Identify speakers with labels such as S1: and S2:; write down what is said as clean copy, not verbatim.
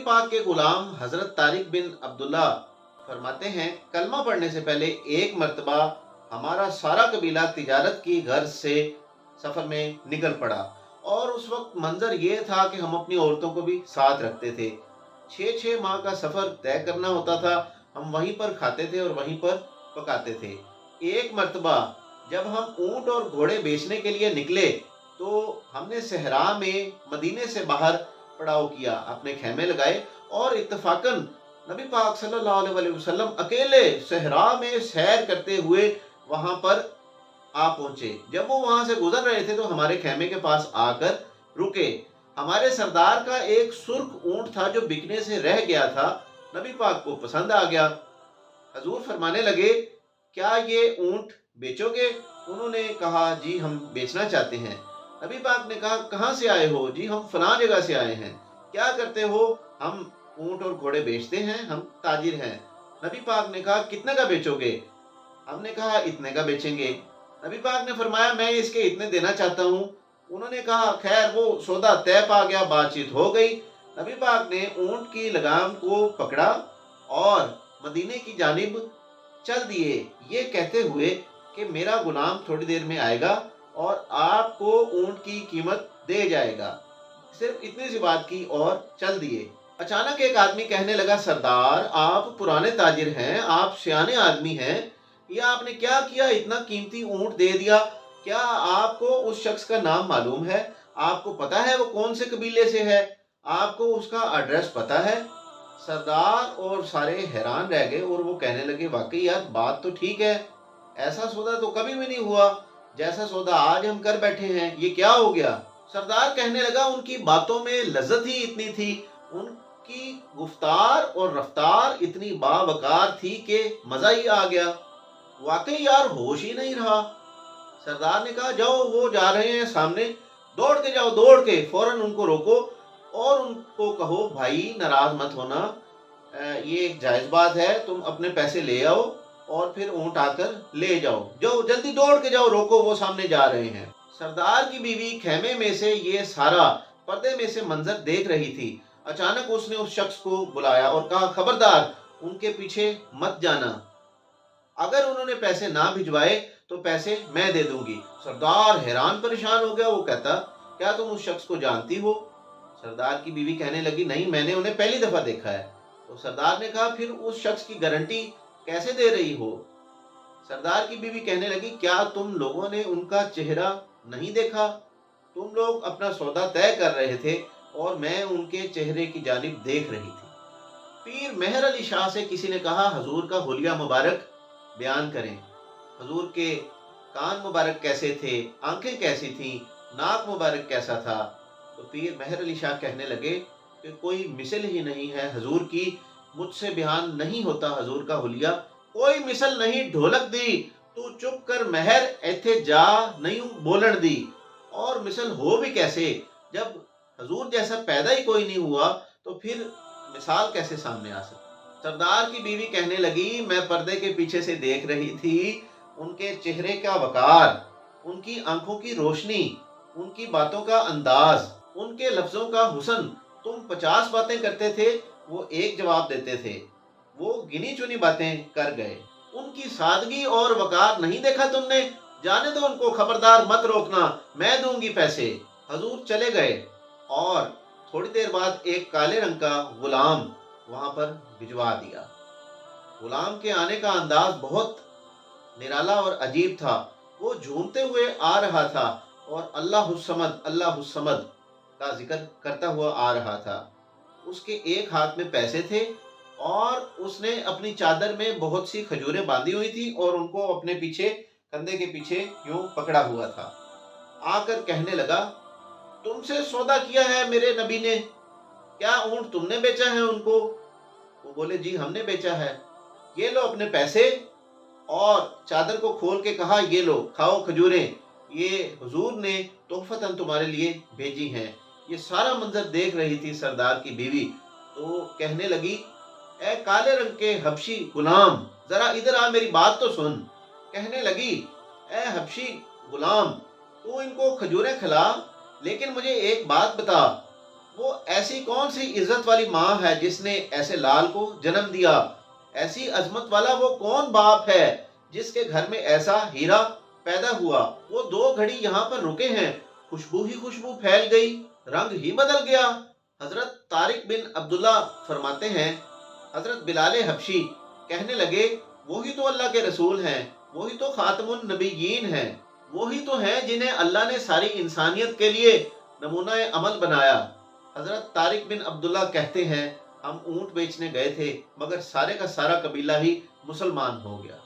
S1: पाक के गुलाम हजरत तारिक बिन अब्दुल्ला फरमाते हैं, कलमा पढ़ने से पहले एक मर्तबा हमारा सारा कबीला तिजारत की गर्ज से सफर में निकल पड़ा, और उस वक्त मंजर ये था कि हम अपनी औरतों को भी साथ रखते थे। 6-6 माह का सफर तय करना होता था, हम वहीं पर खाते थे और वहीं पर पकाते थे। एक मर्तबा जब हम ऊंट और घोड़े बेचने के लिए निकले तो हमने सहरा में मदीने से बाहर पड़ाव किया, अपने खेमे लगाए, और इत्तफाकन नबी पाक सल्लल्लाहु अलैहि वसल्लम अकेले सहरा में सैर करते हुए वहां पर आ पहुंचे। जब वो वहां से गुजर रहे थे तो हमारे खेमे के पास आकर रुके। हमारे सरदार का एक सुर्ख ऊंट था जो बिकने से रह गया था, नबी पाक को पसंद आ गया। हजूर फरमाने लगे, क्या ये ऊंट बेचोगे? उन्होंने कहा, जी हम बेचना चाहते हैं। नबी पाक ने कहा, कहाँ से आए हो? जी हम फलां जगह से आए हैं। क्या करते हो? हम ऊंट और घोड़े बेचते हैं, हम ताजिर हैं। नबी पाक ने कहा, कितने का बेचोगे? हमने कहा, इतने का बेचेंगे। नबी पाक ने फरमाया, मैं इसके इतने देना चाहता हूँ। उन्होंने कहा, खैर वो सौदा तय पा गया, बातचीत हो गई। नबी पाक ने ऊंट की लगाम को पकड़ा और मदीने की जानिब चल दिए, ये कहते हुए कि मेरा गुलाम थोड़ी देर में आएगा और आपको ऊंट की कीमत दे जाएगा। सिर्फ इतनी सी बात की और चल दिए। अचानक एक आदमी कहने लगा, सरदार आप पुराने ताजिर हैं, आप सियाने आदमी हैं, ये आपने क्या किया? इतना कीमती ऊंट दे दिया। क्या आपको उस शख्स का नाम मालूम है? आपको पता है वो कौन से कबीले से है? आपको उसका एड्रेस पता है? सरदार और सारे हैरान रह गए और वो कहने लगे, वाकई यार बात तो ठीक है, ऐसा सौदा तो कभी भी नहीं हुआ जैसा सौदा आज हम कर बैठे हैं, ये क्या हो गया? सरदार कहने लगा, उनकी बातों में लज्जत ही इतनी थी, उनकी गुफ्तार और रफ्तार इतनी बावकार थी कि मजा ही आ गया। वाकई यार होश ही नहीं रहा। सरदार ने कहा, जाओ वो जा रहे हैं सामने, दौड़ के जाओ, दौड़ के फौरन उनको रोको और उनको कहो, भाई नाराज मत होना, ये एक जायज बात है, तुम अपने पैसे ले आओ और फिर ऊंट आकर ले जाओ, जाओ जल्दी दौड़ के जाओ, रोको वो सामने जा रहे हैं। सरदार की बीवी खेमे में से ये सारा पर्दे में से मंजर देख रही थी। अचानक उसने उस शख्स को बुलाया और कहा, खबरदार उनके पीछे मत जाना, अगर उन्होंने पैसे ना भिजवाए तो पैसे मैं दे दूंगी। सरदार हैरान परेशान हो गया, वो कहता, क्या तुम उस शख्स को जानती हो? सरदार की बीवी कहने लगी, नहीं मैंने उन्हें पहली दफा देखा है। तो सरदार ने कहा, फिर उस शख्स की गारंटी कैसे दे रही हो? सरदार की बीवी कहने लगी, क्या तुम लोगों ने उनका चेहरा नहीं देखा? तुम लोग अपना सौदा तय कर रहे थे और मैं उनके चेहरे की जानिब देख रही थी। पीर मेहर अली शाह से किसी ने कहा, हजूर का हुलिया मुबारक बयान करें। हजूर के कान मुबारक कैसे थे, आंखें कैसी थीं, नाक मुबारक कैसा था? तो पीर मेहर अली शाह कहने लगे कि कोई मिसल ही नहीं है हजूर की, मुझसे बयान नहीं होता हजूर का हुलिया, कोई मिसल नहीं ढोलक दी, तू चुप कर मेहर एथे जा नहीं बोलन दी। और मिसल हो भी कैसे, जब हजूर जैसा पैदा ही कोई नहीं हुआ तो फिर मिसाल कैसे सामने आ सकती? सरदार की बीवी कहने लगी, मैं पर्दे के पीछे से देख रही थी, उनके चेहरे का वकार, उनकी आंखों की रोशनी, उनकी बातों का अंदाज, उनके लफ्जों का हुस्न। तुम 50 बातें करते थे, वो एक जवाब देते थे, वो गिनी चुनी बातें कर गए। उनकी सादगी और वकार नहीं देखा तुमने? जाने दो उनको, खबरदार मत रोकना, मैं दूंगी पैसे। हजूर चले गए और थोड़ी देर बाद एक काले रंग का गुलाम वहां पर भिजवा दिया। गुलाम के आने का अंदाज बहुत निराला और अजीब था। वो झूमते हुए आ रहा था और अल्लाह समद का जिक्र करता हुआ आ रहा था। उसके एक हाथ में पैसे थे और उसने अपनी चादर में बहुत सी खजूरें बांधी हुई थी और उनको अपने पीछे, कंधे के पीछे यूं पकड़ा हुआ था। आकर कहने लगा, तुमसे सौदा किया है मेरे नबी ने, क्या ऊंट तुमने बेचा है उनको? वो बोले, जी हमने बेचा है। ये लो अपने पैसे, और चादर को खोल के कहा, ये लो खाओ खजूरें, ये हुजूर ने तोहफतन तुम्हारे लिए भेजी हैं। ये सारा मंजर देख रही थी सरदार की बीवी, तो कहने लगी, ए काले रंग के हबशी गुलाम, जरा इधर आ, मेरी बात तो सुन। कहने लगी, ए हबशी गुलाम, तू इनको खजूरें खिला, लेकिन मुझे एक बात बता, وہ ایسی کون سی عزت والی ماں ہے جس نے ایسے لال کو جنم دیا؟ ایسی عظمت والا وہ کون باپ ہے جس کے گھر میں ایسا ہیرا پیدا ہوا؟ وہ 2 گھڑی یہاں پر رکے ہیں، خوشبو ہی خوشبو پھیل گئی، رنگ ہی بدل گیا۔ حضرت طارق بن عبداللہ فرماتے ہیں، حضرت بلال حبشی کہنے لگے، وہی تو اللہ کے رسول ہیں، وہی تو خاتم النبیین ہیں، وہی تو ہیں جنہیں اللہ نے ساری انسانیت کے لیے نمونہ عمل بنایا۔ حضرت طارق بن عبداللہ کہتے ہیں، ہم اونٹ بیچنے گئے تھے مگر سارے کا سارا قبیلہ ہی مسلمان ہو گیا۔